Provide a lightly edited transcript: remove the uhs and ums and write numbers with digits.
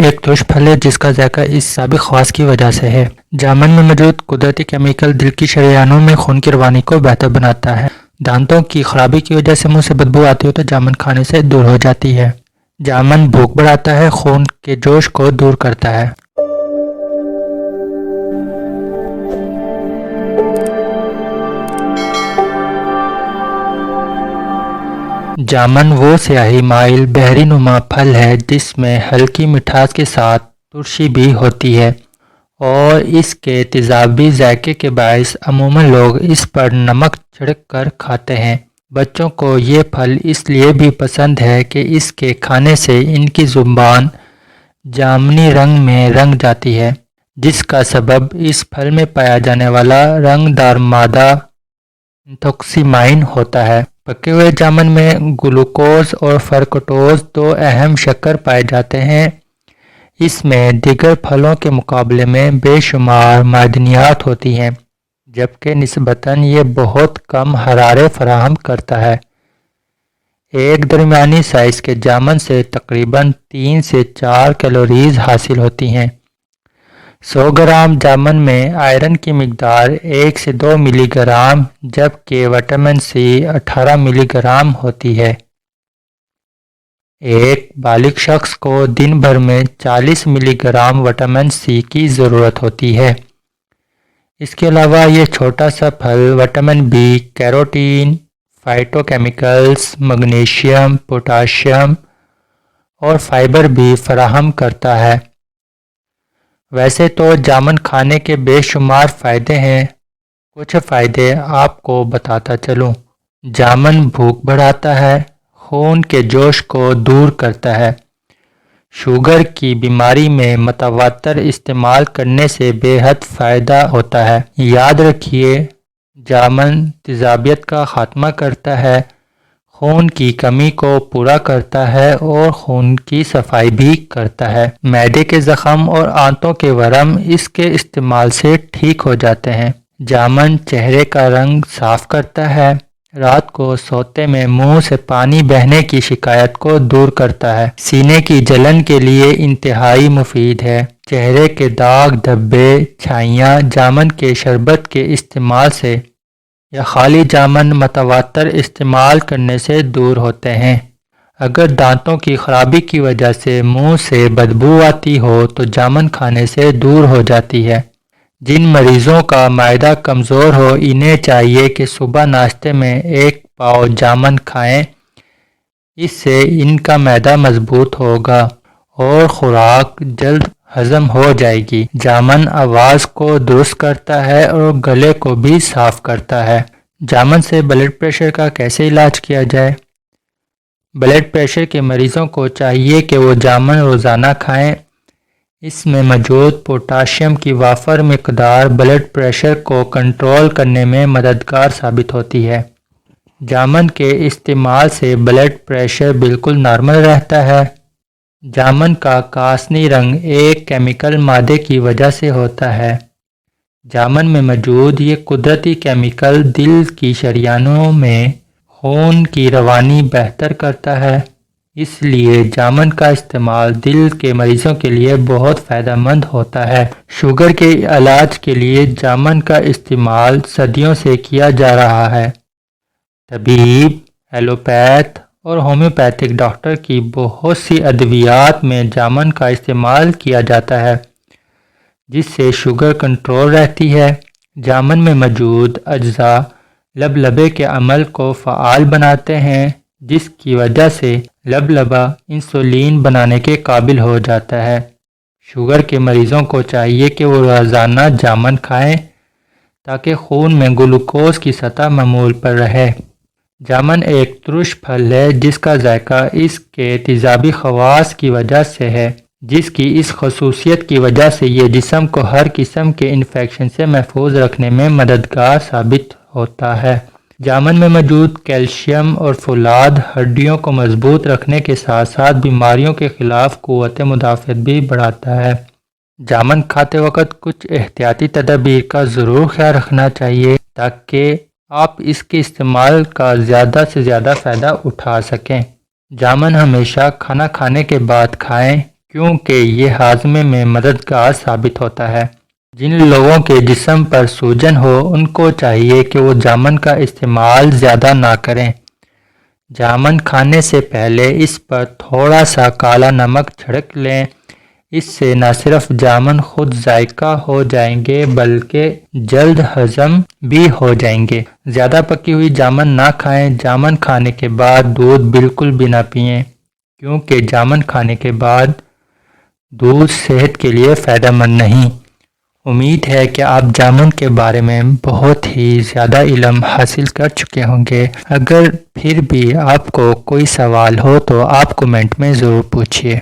ایک ترش پھل ہے جس کا ذائقہ اس سابق خواص کی وجہ سے ہے۔ جامن میں موجود قدرتی کیمیکل دل کی شریانوں میں خون کی روانی کو بہتر بناتا ہے۔ دانتوں کی خرابی کی وجہ سے منہ سے بدبو آتی ہو تو جامن کھانے سے دور ہو جاتی ہے۔ جامن بھوک بڑھاتا ہے، خون کے جوش کو دور کرتا ہے۔ جامن وہ سیاہی مائل بحری نما پھل ہے جس میں ہلکی مٹھاس کے ساتھ ترشی بھی ہوتی ہے اور اس کے تیزابی ذائقے کے باعث عموماً لوگ اس پر نمک چھڑک کر کھاتے ہیں۔ بچوں کو یہ پھل اس لیے بھی پسند ہے کہ اس کے کھانے سے ان کی زبان جامنی رنگ میں رنگ جاتی ہے، جس کا سبب اس پھل میں پایا جانے والا رنگ دار مادہ انتھوکسیمائن ہوتا ہے۔ پکے ہوئے جامن میں گلوکوز اور فرکٹوز دو اہم شکر پائے جاتے ہیں۔ اس میں دیگر پھلوں کے مقابلے میں بے شمار معدنیات ہوتی ہیں، جبکہ نسبتاً یہ بہت کم حرارت فراہم کرتا ہے۔ ایک درمیانی سائز کے جامن سے تقریباً 3 سے 4 کیلوریز حاصل ہوتی ہیں۔ 100 گرام جامن میں آئرن کی مقدار 1 سے 2 ملی گرام جبکہ وٹامن سی 18 ملی گرام ہوتی ہے۔ ایک بالغ شخص کو دن بھر میں 40 ملی گرام وٹامن سی کی ضرورت ہوتی ہے۔ اس کے علاوہ یہ چھوٹا سا پھل vitamin B, carotene, phyto chemicals, magnesium, potassium اور فائبر بھی فراہم کرتا ہے۔ ویسے تو جامن کھانے کے بے شمار فائدے ہیں، کچھ فائدے آپ کو بتاتا چلوں۔ جامن بھوک بڑھاتا ہے، خون کے جوش کو دور کرتا ہے، شوگر کی بیماری میں متواتر استعمال کرنے سے بے حد فائدہ ہوتا ہے۔ یاد رکھیے، جامن تیزابیت کا خاتمہ کرتا ہے، خون کی کمی کو پورا کرتا ہے اور خون کی صفائی بھی کرتا ہے۔ معدے کے زخم اور آنتوں کے ورم اس کے استعمال سے ٹھیک ہو جاتے ہیں۔ جامن چہرے کا رنگ صاف کرتا ہے، رات کو سوتے میں منہ سے پانی بہنے کی شکایت کو دور کرتا ہے، سینے کی جلن کے لیے انتہائی مفید ہے۔ چہرے کے داغ، دھبے، چھائیاں جامن کے شربت کے استعمال سے یا خالی جامن متواتر استعمال کرنے سے دور ہوتے ہیں۔ اگر دانتوں کی خرابی کی وجہ سے منہ سے بدبو آتی ہو تو جامن کھانے سے دور ہو جاتی ہے۔ جن مریضوں کا معدہ کمزور ہو انہیں چاہیے کہ صبح ناشتے میں 1 پاؤ جامن کھائیں، اس سے ان کا معدہ مضبوط ہوگا اور خوراک جلد ہضم ہو جائے گی۔ جامن آواز کو درست کرتا ہے اور گلے کو بھی صاف کرتا ہے۔ جامن سے بلڈ پریشر کا کیسے علاج کیا جائے؟ بلڈ پریشر کے مریضوں کو چاہیے کہ وہ جامن روزانہ کھائیں۔ اس میں موجود پوٹاشیم کی وافر مقدار بلڈ پریشر کو کنٹرول کرنے میں مددگار ثابت ہوتی ہے۔ جامن کے استعمال سے بلڈ پریشر بالکل نارمل رہتا ہے۔ جامن کا کاسنی رنگ ایک کیمیکل مادے کی وجہ سے ہوتا ہے۔ جامن میں موجود یہ قدرتی کیمیکل دل کی شریانوں میں خون کی روانی بہتر کرتا ہے، اس لیے جامن کا استعمال دل کے مریضوں کے لیے بہت فائدہ مند ہوتا ہے۔ شوگر کے علاج کے لیے جامن کا استعمال صدیوں سے کیا جا رہا ہے۔ طبیب، ایلوپیتھ اور ہومیوپیتھک ڈاکٹر کی بہت سی ادویات میں جامن کا استعمال کیا جاتا ہے، جس سے شوگر کنٹرول رہتی ہے۔ جامن میں موجود اجزاء لبلبے کے عمل کو فعال بناتے ہیں، جس کی وجہ سے لبلبہ انسولین بنانے کے قابل ہو جاتا ہے۔ شوگر کے مریضوں کو چاہیے کہ وہ روزانہ جامن کھائیں تاکہ خون میں گلوکوز کی سطح معمول پر رہے۔ جامن ایک ترش پھل ہے جس کا ذائقہ اس کے تیزابی خواص کی وجہ سے ہے، جس کی اس خصوصیت کی وجہ سے یہ جسم کو ہر قسم کے انفیکشن سے محفوظ رکھنے میں مددگار ثابت ہوتا ہے۔ جامن میں موجود کیلشیم اور فولاد ہڈیوں کو مضبوط رکھنے کے ساتھ ساتھ بیماریوں کے خلاف قوت مدافعت بھی بڑھاتا ہے۔ جامن کھاتے وقت کچھ احتیاطی تدابیر کا ضرور خیال رکھنا چاہیے تاکہ آپ اس کے استعمال کا زیادہ سے زیادہ فائدہ اٹھا سکیں۔ جامن ہمیشہ کھانا کھانے کے بعد کھائیں کیونکہ یہ ہاضمے میں مددگار ثابت ہوتا ہے۔ جن لوگوں کے جسم پر سوجن ہو ان کو چاہیے کہ وہ جامن کا استعمال زیادہ نہ کریں۔ جامن کھانے سے پہلے اس پر تھوڑا سا کالا نمک چھڑک لیں۔ اس سے نہ صرف جامن خود ذائقہ ہو جائیں گے بلکہ جلد ہضم بھی ہو جائیں گے۔ زیادہ پکی ہوئی جامن نہ کھائیں۔ جامن کھانے کے بعد دودھ بالکل بھی نہ پئیں، کیونکہ جامن کھانے کے بعد دودھ صحت کے لیے فائدہ مند نہیں۔ امید ہے کہ آپ جامن کے بارے میں بہت ہی زیادہ علم حاصل کر چکے ہوں گے۔ اگر پھر بھی آپ کو کوئی سوال ہو تو آپ کمنٹ میں ضرور پوچھیے۔